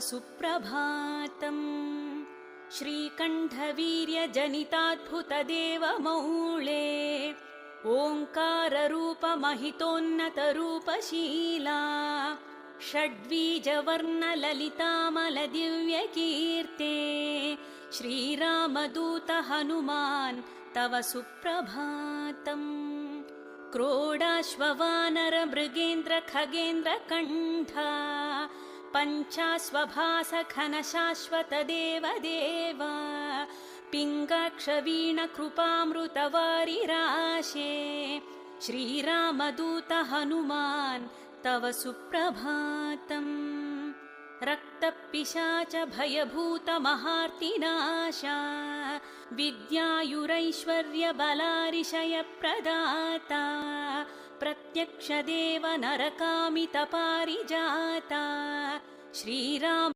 सुप्रभातम् श्रीकण्ठवीर्यजनिताद्भुतदेवमौळे ओङ्काररूपमहितोन्नतरूपशीला षड्वीजवर्णललितामलदिव्यकीर्ते श्रीरामदूत हनुमान् तव सुप्रभातम् क्रोडाश्ववानर मृगेन्द्र खगेन्द्र कण्ठा पञ्चाश्वभासखनशाश्वत देवदेव पिङ्गाक्षवीणकृपामृतवारिराशे श्रीरामदूत हनुमान् तव सुप्रभातम् रक्तपिशाच भयभूतमहार्तिनाशा विद्यायुरैश्वर्यबलारिशयप्रदाता प्रत्यक्षदेव नरकामितपारिजाता श्रीराम